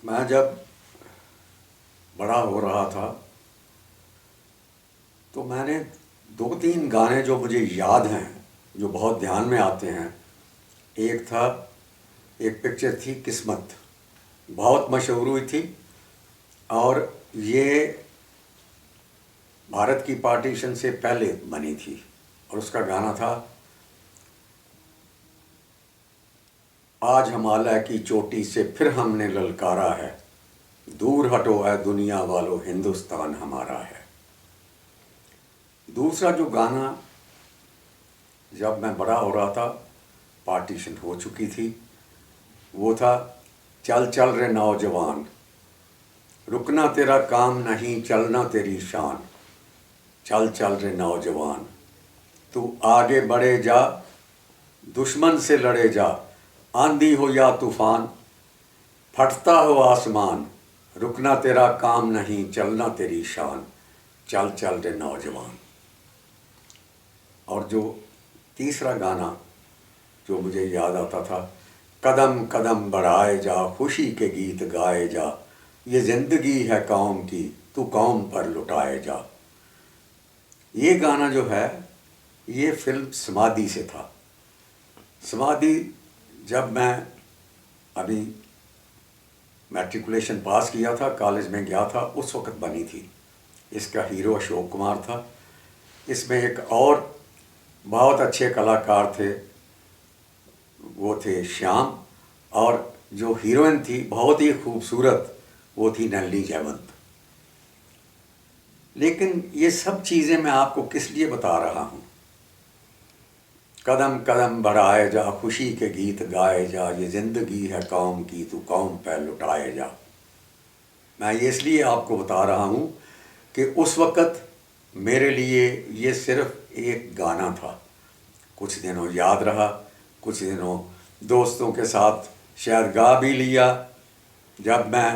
میں جب بڑا ہو رہا تھا تو میں نے 2-3 گانے جو مجھے یاد ہیں، جو بہت دھیان میں آتے ہیں. ایک پکچر تھی قسمت، بہت مشہور ہوئی تھی، اور یہ بھارت کی پارٹیشن سے پہلے بنی تھی، اور اس کا گانا تھا آج ہمالیہ کی چوٹی سے پھر ہم نے للکارا ہے، دور ہٹو ہے دنیا والو ہندوستان ہمارا ہے. دوسرا جو گانا جب میں بڑا ہو رہا تھا، پارٹیشن ہو چکی تھی، وہ تھا چل چل رے نوجوان، رکنا تیرا کام نہیں چلنا تیری شان، چل چل رے نوجوان تو آگے بڑھے جا، دشمن سے لڑے جا، آندھی ہو یا طوفان، پھٹتا ہو آسمان، رکنا تیرا کام نہیں چلنا تیری شان، چل چل رے نوجوان. اور جو تیسرا گانا جو مجھے یاد آتا تھا، قدم قدم بڑھائے جا، خوشی کے گیت گائے جا، یہ زندگی ہے قوم کی تو قوم پر لٹائے جا. یہ گانا جو ہے یہ فلم سمادھی سے تھا. سمادھی جب میں ابھی میٹریکولیشن پاس کیا تھا، کالج میں گیا تھا، اس وقت بنی تھی. اس کا ہیرو اشوک کمار تھا. اس میں ایک اور بہت اچھے کلاکار تھے، وہ تھے شیام، اور جو ہیروئن تھی بہت ہی خوبصورت، وہ تھی نلنی جیونت. لیکن یہ سب چیزیں میں آپ کو کس لیے بتا رہا ہوں؟ قدم قدم بڑھائے جا، خوشی کے گیت گائے جا، یہ زندگی ہے قوم کی تو قوم پہ لٹائے جا. میں یہ اس لیے آپ کو بتا رہا ہوں کہ اس وقت میرے لیے یہ صرف ایک گانا تھا. کچھ دنوں یاد رہا، کچھ دنوں دوستوں کے ساتھ شاید گا بھی لیا. جب میں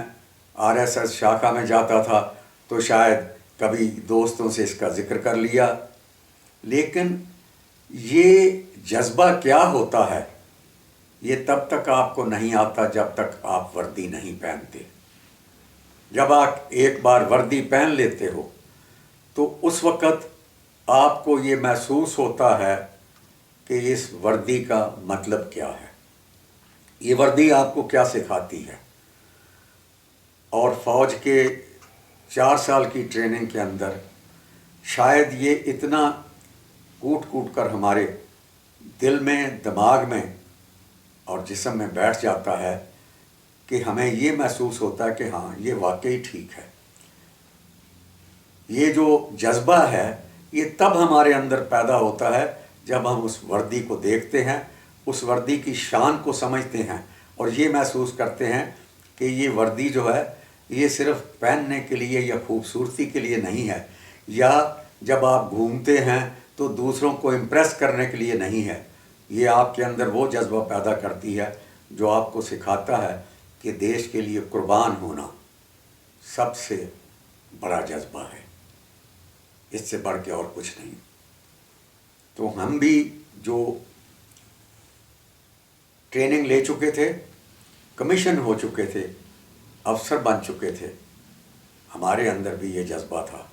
RSS شاخا میں جاتا تھا تو شاید کبھی دوستوں سے اس کا ذکر کر لیا. لیکن یہ جذبہ کیا ہوتا ہے، یہ تب تک آپ کو نہیں آتا جب تک آپ وردی نہیں پہنتے. جب آپ ایک بار وردی پہن لیتے ہو تو اس وقت آپ کو یہ محسوس ہوتا ہے کہ اس وردی کا مطلب کیا ہے، یہ وردی آپ کو کیا سکھاتی ہے. اور فوج کے 4 سال کی ٹریننگ کے اندر شاید یہ اتنا کوٹ کوٹ کر ہمارے دل میں، دماغ میں اور جسم میں بیٹھ جاتا ہے کہ ہمیں یہ محسوس ہوتا ہے کہ ہاں یہ واقعی ٹھیک ہے. یہ جو جذبہ ہے یہ تب ہمارے اندر پیدا ہوتا ہے جب ہم اس وردی کو دیکھتے ہیں، اس وردی کی شان کو سمجھتے ہیں، اور یہ محسوس کرتے ہیں کہ یہ وردی جو ہے یہ صرف پہننے کے لیے یا خوبصورتی کے لیے نہیں ہے، یا جب آپ گھومتے ہیں تو دوسروں کو امپریس کرنے کے لیے نہیں ہے. یہ آپ کے اندر وہ جذبہ پیدا کرتی ہے جو آپ کو سکھاتا ہے کہ دیش کے لیے قربان ہونا سب سے بڑا جذبہ ہے، اس سے بڑھ کے اور کچھ نہیں. تو ہم بھی جو ٹریننگ لے چکے تھے، کمیشن ہو چکے تھے، افسر بن چکے تھے، ہمارے اندر بھی یہ جذبہ تھا.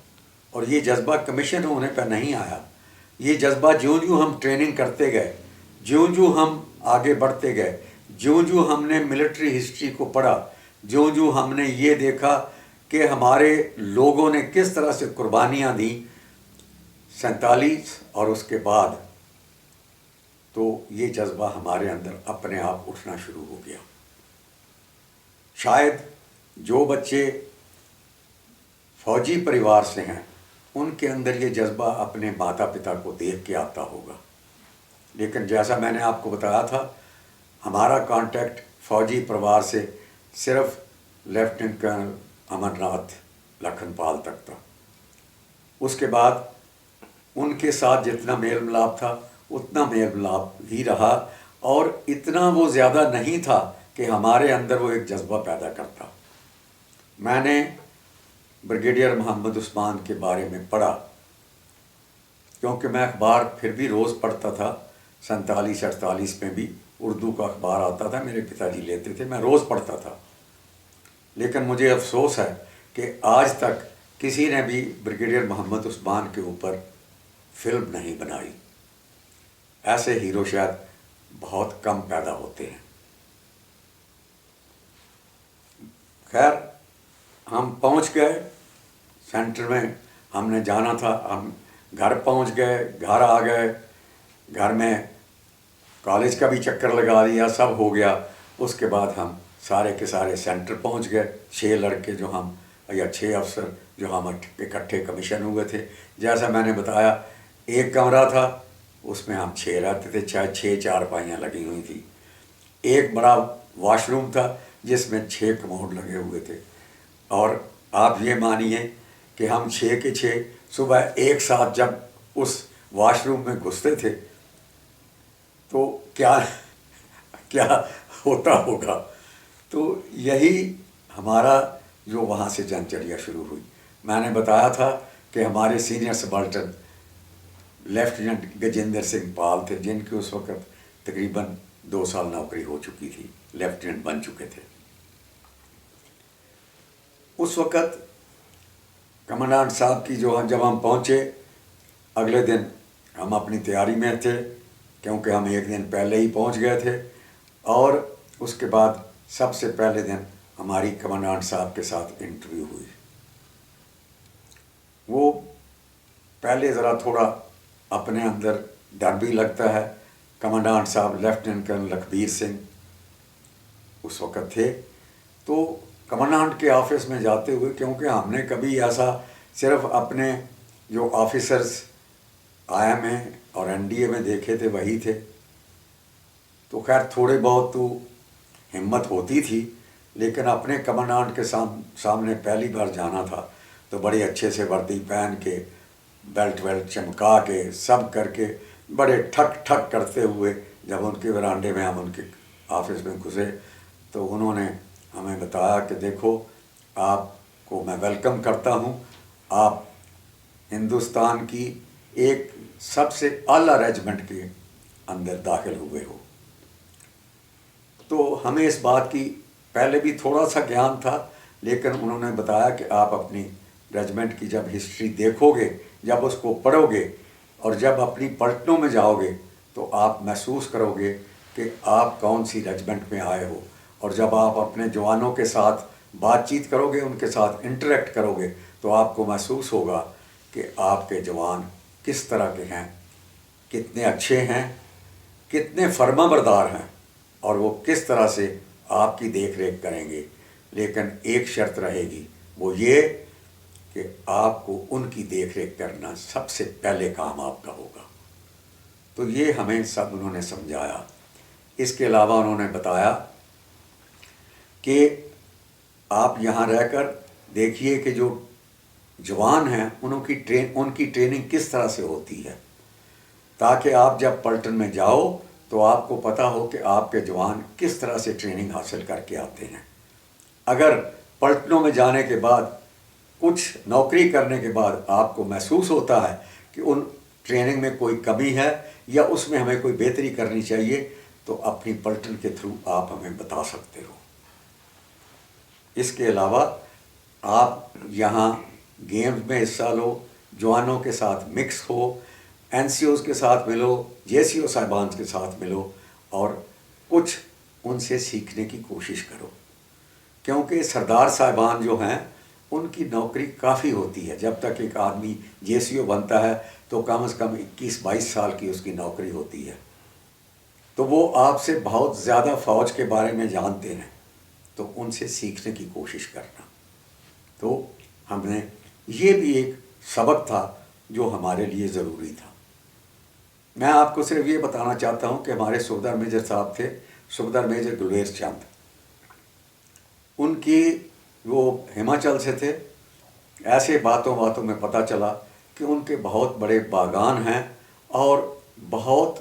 اور یہ جذبہ کمیشن ہونے پہ نہیں آیا. یہ جذبہ جوں جوں ہم ٹریننگ کرتے گئے، جوں جوں ہم آگے بڑھتے گئے، جوں جوں ہم نے ملٹری ہسٹری کو پڑھا، جوں جوں ہم نے یہ دیکھا کہ ہمارے لوگوں نے کس طرح سے قربانیاں دیں 47 اور اس کے بعد، تو یہ جذبہ ہمارے اندر اپنے آپ اٹھنا شروع ہو گیا. شاید جو بچے فوجی پریوار سے ہیں ان کے اندر یہ جذبہ اپنے ماتا پتا کو دیکھ کے آتا ہوگا. لیکن جیسا میں نے آپ کو بتایا تھا، ہمارا کانٹیکٹ فوجی پریوار سے صرف لیفٹیننٹ کرنل امر ناتھ لکھن پال تک تھا. اس کے بعد ان کے ساتھ جتنا میل ملاپ تھا اتنا میل ملاپ ہی رہا، اور اتنا وہ زیادہ نہیں تھا کہ ہمارے اندر وہ ایک جذبہ پیدا کرتا. میں نے بریگیڈیئر محمد عثمان کے بارے میں پڑھا، کیونکہ میں اخبار پھر بھی روز پڑھتا تھا. 47-48 میں بھی اردو کا اخبار آتا تھا، میرے پتا جی لیتے تھے، میں روز پڑھتا تھا. لیکن مجھے افسوس ہے کہ آج تک کسی نے بھی بریگیڈیئر محمد عثمان کے اوپر فلم نہیں بنائی. ایسے ہیرو شاید بہت کم پیدا ہوتے ہیں. خیر ہم پہنچ گئے سینٹر میں. ہم نے جانا تھا, ہم گھر پہنچ گئے, گھر آ گئے. گھر میں کالج کا بھی چکر لگا دیا, سب ہو گیا. اس کے بعد ہم سارے کے سارے سینٹر پہنچ گئے. 6 لڑکے جو ہم یا 6 افسر جو ہم اکٹھے کمیشن ہوئے تھے. جیسا میں نے بتایا ایک کمرہ تھا, اس میں ہم 6 رہتے تھے. 6 چارپائیاں لگی ہوئی تھیں. ایک بڑا واش روم تھا جس میں 6 کموڈ لگے ہوئے تھے. اور آپ یہ مانیے کہ ہم 6 کے 6 صبح ایک ساتھ جب اس واش روم میں گھستے تھے تو کیا کیا ہوتا ہوگا. تو یہی ہمارا جو وہاں سے جنچریا شروع ہوئی. میں نے بتایا تھا کہ ہمارے سینئر سبالٹن لیفٹیننٹ گجیندر سنگھ پال تھے, جن کی اس وقت تقریباً 2 سال نوکری ہو چکی تھی, لیفٹیننٹ بن چکے تھے. اس وقت کمانڈنٹ صاحب کی جب ہم پہنچے اگلے دن ہم اپنی تیاری میں تھے, کیونکہ ہم ایک دن پہلے ہی پہنچ گئے تھے. اور اس کے بعد سب سے پہلے دن ہماری کمانڈنٹ صاحب کے ساتھ انٹرویو ہوئی. وہ پہلے ذرا تھوڑا اپنے اندر ڈر بھی لگتا ہے. کمانڈنٹ صاحب لیفٹیننٹ کرنل لکھبیر سنگھ اس وقت تھے. تو کمانڈنٹ کے آفس میں جاتے ہوئے, کیونکہ ہم نے کبھی ایسا صرف اپنے جو آفیسرز آئی ایم اے اور این ڈی اے میں دیکھے تھے وہی تھے, تو خیر تھوڑے بہت تو ہمت ہوتی تھی. لیکن اپنے کمانڈنٹ کے سامنے پہلی بار جانا تھا تو بڑے اچھے سے وردی پہن کے, بیلٹ چمکا کے, سب کر کے, بڑے ٹھک ٹھک کرتے ہوئے جب ان کے ورانڈے میں ہم ان کے آفس میں گھسے تو انہوں نے ہمیں بتایا کہ دیکھو آپ کو میں ویلکم کرتا ہوں, آپ ہندوستان کی ایک سب سے اعلیٰ ریجمنٹ کے اندر داخل ہوئے ہو. تو ہمیں اس بات کی پہلے بھی تھوڑا سا گیان تھا, لیکن انہوں نے بتایا کہ آپ اپنی ریجمنٹ کی جب ہسٹری دیکھو گے, جب اس کو پڑھو گے اور جب اپنی پلٹنوں میں جاؤ گے تو آپ محسوس کرو گے کہ آپ کون سی ریجمنٹ میں آئے ہو. اور جب آپ اپنے جوانوں کے ساتھ بات چیت کرو گے, ان کے ساتھ انٹریکٹ کرو گے, تو آپ کو محسوس ہوگا کہ آپ کے جوان کس طرح کے ہیں, کتنے اچھے ہیں, کتنے فرما بردار ہیں, اور وہ کس طرح سے آپ کی دیکھ ریکھ کریں گے. لیکن ایک شرط رہے گی, وہ یہ کہ آپ کو ان کی دیکھ ریکھ کرنا سب سے پہلے کام آپ کا ہوگا. تو یہ ہمیں سب انہوں نے سمجھایا. اس کے علاوہ انہوں نے بتایا کہ آپ یہاں رہ کر دیکھیے کہ جو جوان ہیں ان کی ٹریننگ کس طرح سے ہوتی ہے, تاکہ آپ جب پلٹن میں جاؤ تو آپ کو پتہ ہو کہ آپ کے جوان کس طرح سے ٹریننگ حاصل کر کے آتے ہیں. اگر پلٹنوں میں جانے کے بعد, کچھ نوکری کرنے کے بعد آپ کو محسوس ہوتا ہے کہ ان ٹریننگ میں کوئی کمی ہے یا اس میں ہمیں کوئی بہتری کرنی چاہیے, تو اپنی پلٹن کے تھرو آپ ہمیں بتا سکتے ہو. اس کے علاوہ آپ یہاں گیمز میں حصہ لو, جوانوں کے ساتھ مکس ہو, این سی اوز کے ساتھ ملو, جے سی او صاحبان کے ساتھ ملو, اور کچھ ان سے سیکھنے کی کوشش کرو. کیونکہ سردار صاحبان جو ہیں ان کی نوکری کافی ہوتی ہے. جب تک ایک آدمی جے سی او بنتا ہے تو کم از کم 21-22 سال کی اس کی نوکری ہوتی ہے. تو وہ آپ سے بہت زیادہ فوج کے بارے میں جانتے ہیں, تو ان سے سیکھنے کی کوشش کرنا. تو ہم نے یہ بھی ایک سبق تھا جو ہمارے لیے ضروری تھا. میں آپ کو صرف یہ بتانا چاہتا ہوں کہ ہمارے صوبیدار میجر صاحب تھے, صوبیدار میجر گلویر چند. ان کی وہ ہماچل سے تھے. ایسے باتوں میں پتہ چلا کہ ان کے بہت بڑے باغان ہیں اور بہت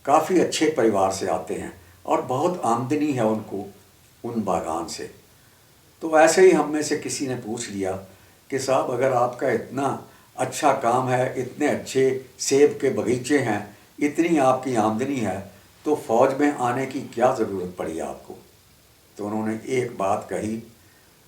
کافی اچھے پریوار سے آتے ہیں اور بہت آمدنی ہے ان کو ان باغان سے. تو ایسے ہی ہم میں سے کسی نے پوچھ لیا کہ صاحب اگر آپ کا اتنا اچھا کام ہے, اتنے اچھے سیب کے باغیچے ہیں, اتنی آپ کی آمدنی ہے, تو فوج میں آنے کی کیا ضرورت پڑی آپ کو. تو انہوں نے ایک بات کہی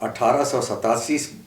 1887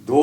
2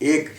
1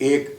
1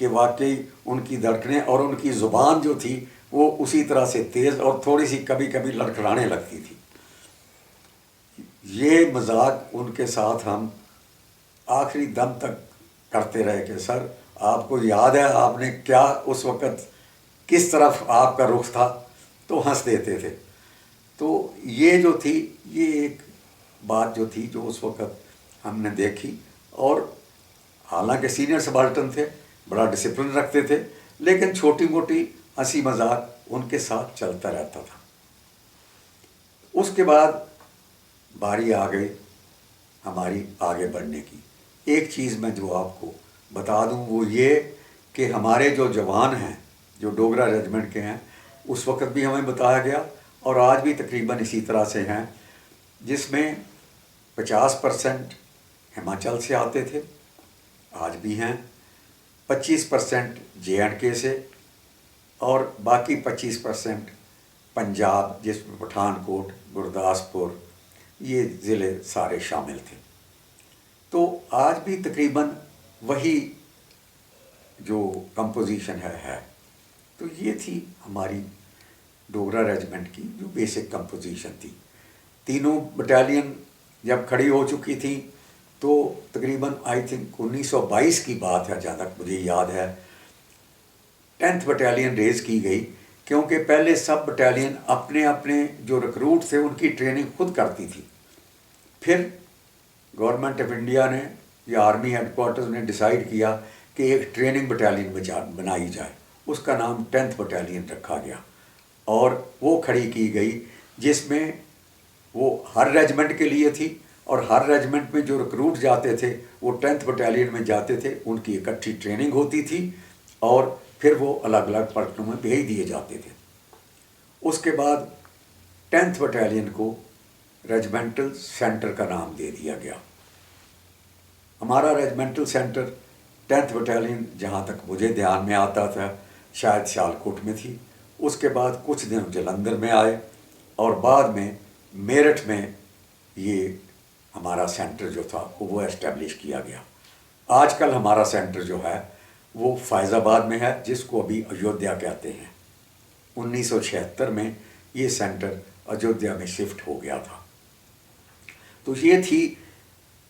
کہ واقعی ان کی دھڑکنیں اور ان کی زبان جو تھی وہ اسی طرح سے تیز اور تھوڑی سی کبھی کبھی لڑکھڑانے لگتی تھی. یہ مذاق ان کے ساتھ ہم آخری دم تک کرتے رہے کہ سر آپ کو یاد ہے آپ نے کیا اس وقت کس طرف آپ کا رخ تھا, تو ہنس دیتے تھے. تو یہ جو تھی یہ ایک بات جو تھی جو اس وقت ہم نے دیکھی. اور حالانکہ سینئر سبالٹن تھے, بڑا ڈسپلن رکھتے تھے, لیکن چھوٹی موٹی ہنسی مذاق ان کے ساتھ چلتا رہتا تھا. اس کے بعد باری آ گئی ہماری آگے بڑھنے کی. ایک چیز میں جو آپ کو بتا دوں وہ یہ کہ ہمارے جو جوان ہیں جو ڈوگرا ریجمنٹ کے ہیں, اس وقت بھی ہمیں بتایا گیا اور آج بھی تقریباً اسی طرح سے ہیں, جس میں 50% ہماچل سے آتے تھے, آج بھی ہیں, 25% JNK سے, اور باقی 25% پنجاب جس میں پٹھان کوٹ, گرداسپور, یہ ضلع سارے شامل تھے. تو آج بھی تقریباً وہی جو کمپوزیشن ہے. تو یہ تھی ہماری ڈوگرا ریجمنٹ کی جو بیسک کمپوزیشن تھی. تینوں بٹالین جب کھڑی ہو چکی تھی تو تقریباً آئی تھنک 1922 کی بات ہے, جہاں تک مجھے یاد ہے. 10th بٹالین ریز کی گئی کیونکہ پہلے سب بٹالین اپنے اپنے جو ریکروٹ تھے ان کی ٹریننگ خود کرتی تھی. پھر گورنمنٹ آف انڈیا نے یا آرمی ہیڈ کوارٹرز نے ڈیسائیڈ کیا کہ ایک ٹریننگ بٹالین بنائی جائے. اس کا نام 10th بٹالین رکھا گیا اور وہ کھڑی کی گئی, جس میں وہ ہر ریجمنٹ کے لیے تھی, اور ہر ریجمنٹ میں جو ریکروٹ جاتے تھے وہ 10th بٹالین میں جاتے تھے, ان کی اکٹھی ٹریننگ ہوتی تھی اور پھر وہ الگ الگ پلٹنوں میں بھیج دیے جاتے تھے. اس کے بعد 10th بٹالین کو ریجمنٹل سینٹر کا نام دے دیا گیا. ہمارا ریجمنٹل سینٹر 10th بٹالین جہاں تک مجھے دھیان میں آتا تھا شاید سیالکوٹ میں تھی. اس کے بعد کچھ دن جلندھر میں آئے اور بعد میں میرٹھ میں یہ ہمارا سینٹر جو تھا وہ اسٹیبلش کیا گیا. آج کل ہمارا سینٹر جو ہے وہ فیض آباد میں ہے, جس کو ابھی ایودھیا کہتے ہیں. 1976 میں یہ سینٹر ایودھیا میں شفٹ ہو گیا تھا. تو یہ تھی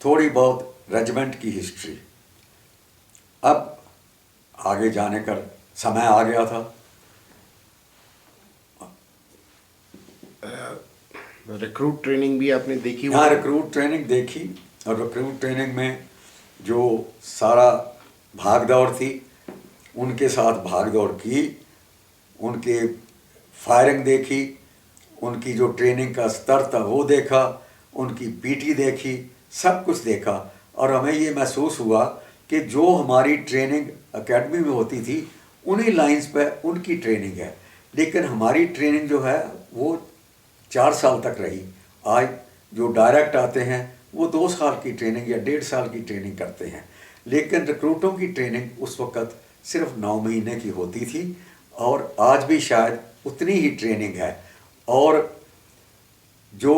تھوڑی بہت ریجمنٹ کی ہسٹری. اب آگے جانے کا سمے آ گیا تھا. ریکروٹ ٹریننگ بھی آپ نے دیکھی؟ ہاں, ریکروٹ ٹریننگ دیکھی, اور ریکروٹ ٹریننگ میں جو سارا بھاگ دوڑ تھی ان کے ساتھ بھاگ دوڑ کی, ان کے فائرنگ دیکھی, ان کی جو ٹریننگ کا سطر تھا وہ دیکھا, ان کی PT دیکھی, سب کچھ دیکھا. اور ہمیں یہ محسوس ہوا کہ جو ہماری ٹریننگ اکیڈمی میں ہوتی تھی انہی لائنز پہ ان کی ٹریننگ ہے, لیکن ہماری ٹریننگ جو ہے وہ 4 سال تک رہی. آج جو ڈائریکٹ آتے ہیں وہ 2 سال کی ٹریننگ یا 1.5 سال کی ٹریننگ کرتے ہیں, لیکن ریکروٹوں کی ٹریننگ اس وقت صرف 9 مہینے کی ہوتی تھی, اور آج بھی شاید اتنی ہی ٹریننگ ہے. اور جو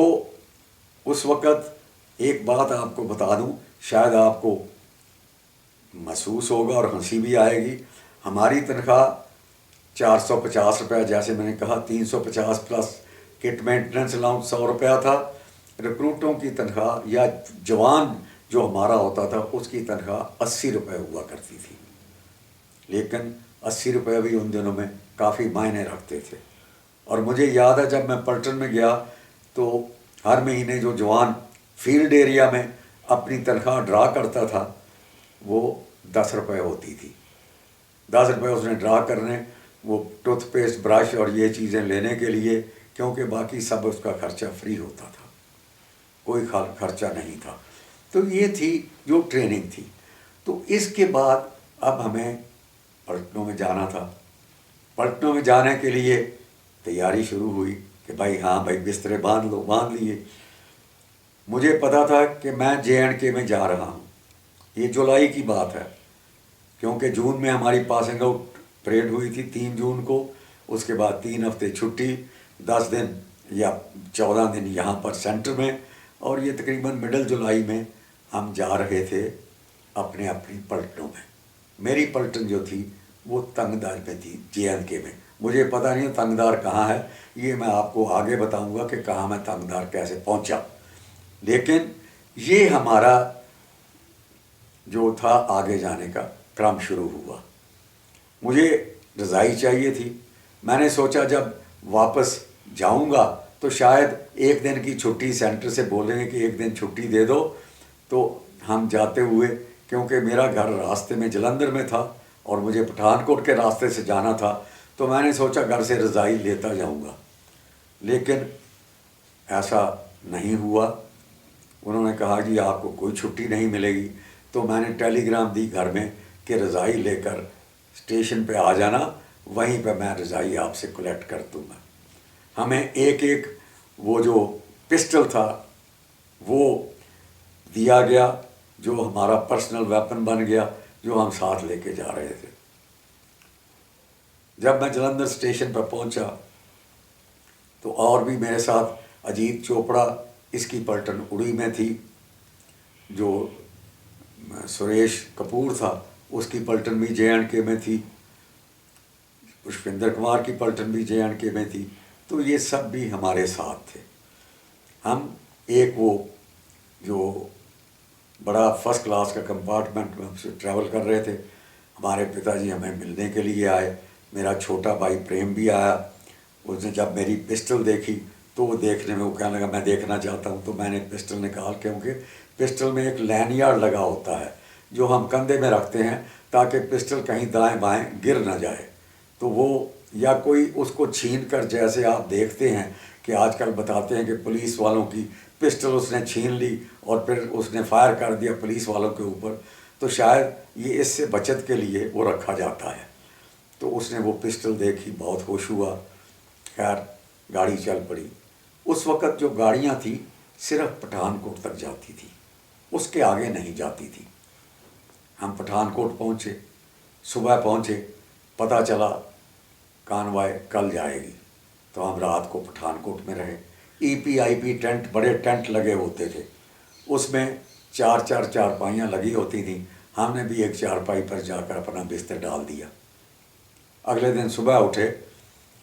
اس وقت ایک بات آپ کو بتا دوں, شاید آپ کو محسوس ہوگا اور ہنسی بھی آئے گی, ہماری تنخواہ 450 روپیہ, جیسے میں نے کہا 350 پلس کٹ مینٹننس الاؤنس 100 روپیہ تھا. ریکروٹوں کی تنخواہ یا جوان جو ہمارا ہوتا تھا اس کی تنخواہ 80 روپے ہوا کرتی تھی, لیکن 80 روپے بھی ان دنوں میں کافی معنی رکھتے تھے. اور مجھے یاد ہے جب میں پلٹن میں گیا تو ہر مہینے جو جوان فیلڈ ایریا میں اپنی تنخواہ ڈرا کرتا تھا وہ 10 روپے ہوتی تھی. 10 روپے اس نے ڈرا کرنے, وہ ٹوتھ پیسٹ, برش اور یہ چیزیں لینے کے لیے, کیونکہ باقی سب اس کا خرچہ فری ہوتا تھا, کوئی خرچہ نہیں تھا. تو یہ تھی جو ٹریننگ تھی. تو اس کے بعد اب ہمیں پلٹنوں میں جانا تھا. پلٹنوں میں جانے کے لیے تیاری شروع ہوئی کہ بھائی ہاں بھائی بسترے باندھ لو. باندھ لیے. مجھے پتا تھا کہ میں JNK میں جا رہا ہوں. یہ جولائی کی بات ہے, کیونکہ جون میں ہماری پاسنگ آؤٹ پریڈ ہوئی تھی 3 جون کو. اس کے بعد 3 ہفتے چھٹی, 10 دن یا 14 دن یہاں پر سینٹر میں, اور یہ تقریباً مڈل جولائی میں ہم جا رہے تھے اپنے اپنی پلٹنوں میں. میری پلٹن جو تھی وہ تنگدار میں تھی، JNK میں. مجھے پتہ نہیں تنگدار کہاں ہے، یہ میں آپ کو آگے بتاؤں گا کہ کہاں میں تنگدار کیسے پہنچا. لیکن یہ ہمارا جو تھا آگے جانے کا کرم شروع ہوا. مجھے رضائی چاہیے تھی. میں نے سوچا جب واپس جاؤں گا تو شاید ایک دن کی چھٹی سینٹر سے بولیں گے کہ ایک دن چھٹی دے دو. تو ہم جاتے ہوئے، کیونکہ میرا گھر راستے میں جلندھر میں تھا اور مجھے پٹھان کوٹ کے راستے سے جانا تھا، تو میں نے سوچا گھر سے رضائی لیتا جاؤں گا. لیکن ایسا نہیں ہوا. انہوں نے کہا جی آپ کو کوئی چھٹی نہیں ملے گی. تو میں نے ٹیلی گرام دی گھر میں کہ رضائی لے کر اسٹیشن پہ آ جانا، وہیں پہ میں رضائی آپ سے کلیکٹ کر دوں گا. ہمیں ایک ایک وہ جو پسٹل تھا وہ دیا گیا، جو ہمارا پرسنل ویپن بن گیا، جو ہم ساتھ لے کے جا رہے تھے. جب میں جلندھر اسٹیشن پہ پہنچا تو اور بھی میرے ساتھ اجیت چوپڑا، اس کی پلٹن اڑی میں تھی. جو سریش کپور تھا اس کی پلٹن بھی JNK میں تھی. پشپندر کمار کی پلٹن بھی JNK میں تھی. تو یہ سب بھی ہمارے ساتھ تھے. ہم ایک وہ جو بڑا فرسٹ کلاس کا کمپارٹمنٹ میں ہم سے ٹریول کر رہے تھے. ہمارے پتا جی ہمیں ملنے کے لیے آئے. میرا چھوٹا بھائی پریم بھی آیا. اس نے جب میری پسٹل دیکھی تو وہ دیکھنے میں وہ کہنے لگا میں دیکھنا چاہتا ہوں. تو میں نے پسٹل نکال، کیونکہ پسٹل میں ایک لینیارڈ لگا ہوتا ہے جو ہم کندھے میں رکھتے ہیں تاکہ پسٹل کہیں دائیں بائیں گر نہ جائے. تو وہ یا کوئی اس کو چھین کر، جیسے آپ دیکھتے ہیں کہ آج کل بتاتے ہیں کہ پولیس والوں کی پسٹل اس نے چھین لی اور پھر اس نے فائر کر دیا پولیس والوں کے اوپر، تو شاید یہ اس سے بچت کے لیے وہ رکھا جاتا ہے. تو اس نے وہ پسٹل دیکھی، بہت خوش ہوا. خیر گاڑی چل پڑی. اس وقت جو گاڑیاں تھیں صرف پٹھان کوٹ تک جاتی تھی، اس کے آگے نہیں جاتی تھی. ہم پٹھان کوٹ پہنچے، صبح پہنچے، پتہ چلا کانوائے کل جائے گی. تو ہم رات کو پٹھان کوٹ میں رہے. EPIP ٹینٹ، بڑے ٹینٹ لگے ہوتے تھے، اس میں 4 چارپائیاں لگی ہوتی تھیں. ہم نے بھی ایک چارپائی پر جا کر اپنا بستر ڈال دیا. اگلے دن صبح اٹھے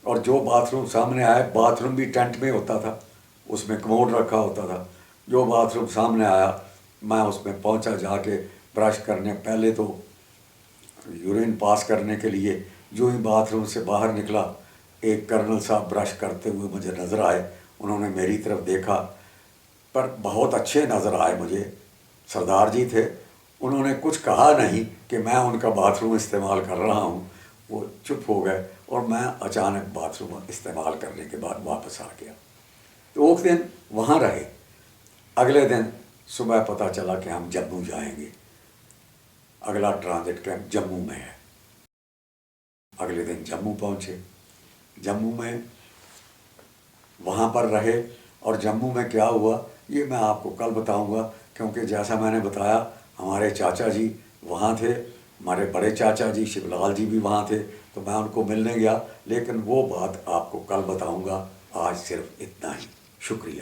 اور جو باتھ روم سامنے آئے، باتھ روم بھی ٹینٹ میں ہوتا تھا، اس میں کموڈ رکھا ہوتا تھا. جو باتھ روم سامنے آیا میں اس میں پہنچا، جا کے برش کرنے، پہلے تو یورین پاس کرنے کے لیے. جو ہی باتھ روم سے باہر نکلا ایک کرنل صاحب برش کرتے ہوئے مجھے نظر آئے. انہوں نے میری طرف دیکھا پر بہت اچھے نظر آئے مجھے، سردار جی تھے. انہوں نے کچھ کہا نہیں کہ میں ان کا باتھ روم استعمال کر رہا ہوں. وہ چپ ہو گئے اور میں اچانک باتھ روم استعمال کرنے کے بعد واپس آ گیا. تو ایک دن وہاں رہے. اگلے دن صبح پتہ چلا کہ ہم جموں جائیں گے. اگلا ٹرانزٹ کیمپ جموں میں ہے. اگلے دن جموں پہنچے. جموں میں وہاں پر رہے. اور جموں میں کیا ہوا یہ میں آپ کو کل بتاؤں گا، کیونکہ جیسا میں نے بتایا ہمارے چاچا جی وہاں تھے، ہمارے بڑے چاچا جی شیو لال جی بھی وہاں تھے. تو میں ان کو ملنے گیا، لیکن وہ بات آپ کو کل بتاؤں گا. آج صرف اتنا ہی. شکریہ.